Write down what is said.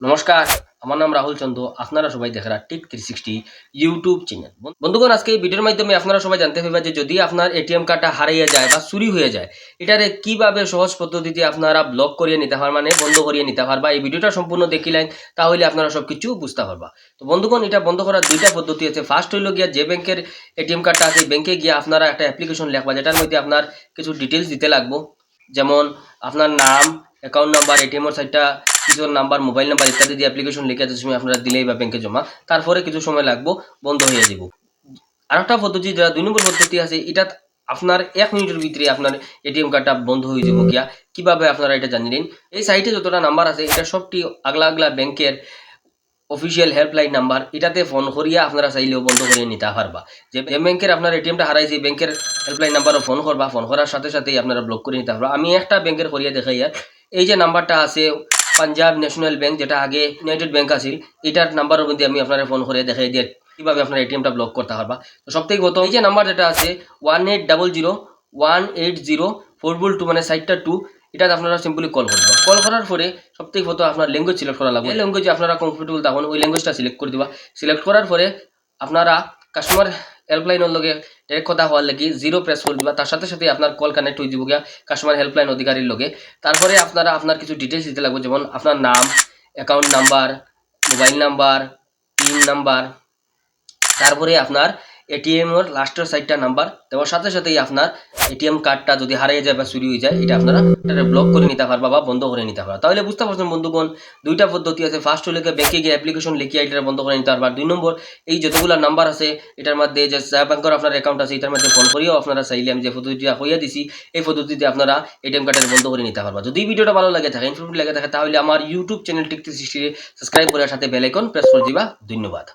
নমস্কার, আমার নাম রাহুল চন্দ্র। আপনারা সবাই দেখরা টিক 360 ইউটিউব চ্যানেল। বন্ধুগণ, আজকে এই ভিডিওর মাধ্যমে আপনারা সবাই জানতে পারবেন যে যদি আপনার এটিএম কার্ডটা হারিয়ে যায় বা চুরি হয়ে যায়, এটারে কিভাবে সহজ পদ্ধতিতে আপনারা ব্লক করিয়ে নিতে পারবেন, মানে বন্ধ করিয়ে নিতে পারবা। এই ভিডিওটা সম্পূর্ণ দেখিলেন তাহলে আপনারা সবকিছু বুঝতে পারবা। তো বন্ধুগণ, এটা বন্ধ করার দুইটা পদ্ধতি আছে। ফার্স্ট হইল গিয়া যে ব্যাংকের এটিএম কার্ডটা আছে, ব্যাংকে গিয়ে আপনারা একটা অ্যাপ্লিকেশন লেখবা, যেটার মধ্যে আপনার কিছু ডিটেলস দিতে লাগবো, যেমন আপনার নাম, অ্যাকাউন্ট নাম্বার, এটিএম এর সাইটটা কিছু নাম্বার, মোবাইল নাম্বার ইত্যাদি দিয়ে অ্যাপ্লিকেশন লিখে যে সময় আপনারা দিলেই বা ব্যাংকে জমা, তারপরে কিছু সময় লাগবো, বন্ধ হয়ে যাব। আরেকটা পদ্ধতি, যেটা 2 নম্বর পদ্ধতি আছে, এটা আপনার 1 মিনিটের ভিতরে আপনার এটিএম কার্ডটা বন্ধ হয়ে যাব গিয়া। কিভাবে আপনারা এটা জানিলেন, এই সাইটে যতটা নাম্বার আছে এটা সবটি আগলা আগলা ব্যাংকের অফিসিয়াল হেল্পলাইন নাম্বার। এটাতে ফোন করিয়া আপনারা চাইলেও বন্ধ করিয়ে নিতে পারবা। যে ব্যাংকের আপনার এটিএমটা হারাইছে, ব্যাংকের হেল্পলাইন নাম্বারও ফোন করবা, ফোন করার সাথে সাথেই আপনারা ব্লক করে নিতে পারবা। আমি একটা ব্যাংকের করিয়া দেখাই। এই যে নাম্বারটা আছে পাঞ্জাব ন্যাশনাল ব্যাংক, যেটা আগে ইউনাইটেড ব্যাংক আছিল, এটার নাম্বারের মধ্যে আমি আপনারা ফোন করে দেখাই দিয়ে কিভাবে আপনার এটিএমটা ব্লক করতে পারবা। তো সবথেকে প্রথম এই যে নাম্বার যেটা আছে 1800 180 422, মানে সাইটটা 2, এটা আপনারা সিম্পলি কল করবা। কল করার পরে সবথেকে প্রথম আপনার ল্যাঙ্গুয়েজ সিলেক্ট করা লাগবে। ল্যাঙ্গুয়েজে আপনারা কমফোর্টেবল তখন ওই ল্যাঙ্গুয়েজটা সিলেক্ট করে দিবা। সিলেক্ট করার পরে আপনারা কাস্টমার হেল্পলাইনের লগে ডাইরেক্ট কথা হওয়ার লাগি 0 প্রেস করে দিবা। তার সাথে সাথে আপনার কল কানেক্ট হয়ে যাব গিয়া কাস্টমার হেল্পলাইন অধিকারীর লগে। তারপরে আপনারা আপনার কিছু ডিটেলস দিতে লাগবে, যেমন আপনার নাম, account number, mobile number, pin number, তারপরে আপনার এটিএম এর লাস্টের সাইটটা নাম্বার দেওয়ার সাথে সাথেই আপনার এটিএম কার্ডটা যদি হারিয়ে যায় বা চুরি হয়ে যায়, এটা আপনারা এটা ব্লক করে নিতে পারবা বা বন্ধ করে নিতে পারবা। তাহলে বুঝতে পারছেন বন্ধুগণ, দুইটা পদ্ধতি আছে। ফার্স্ট হলে ব্যাংকে গিয়ে অ্যাপ্লিকেশন লিখিয়ে এটা বন্ধ করে নিতে পারবা। 2 নম্বর, এই যতগুলো নাম্বার আছে এটার মধ্যে যে ব্যাংকের আপনার অ্যাকাউন্ট আছে, এটার মধ্যে ফোন করিয়েও আপনারা চাইলে আমি যে পদ্ধতিটা হইয়া দিছি, এই পদ্ধতিতে আপনারা এটিএম কার্ডের বন্ধ করে নিতে পারবা। যদি ভিডিওটা ভালো লাগে থাকে, ইনফরমেটিভ লাগে থাকে, তাহলে আমার ইউটিউব চ্যানেল টিক 360 সাবস্ক্রাইব করার সাথে বেল আইকন প্রেস করে দিবা। ধন্যবাদ।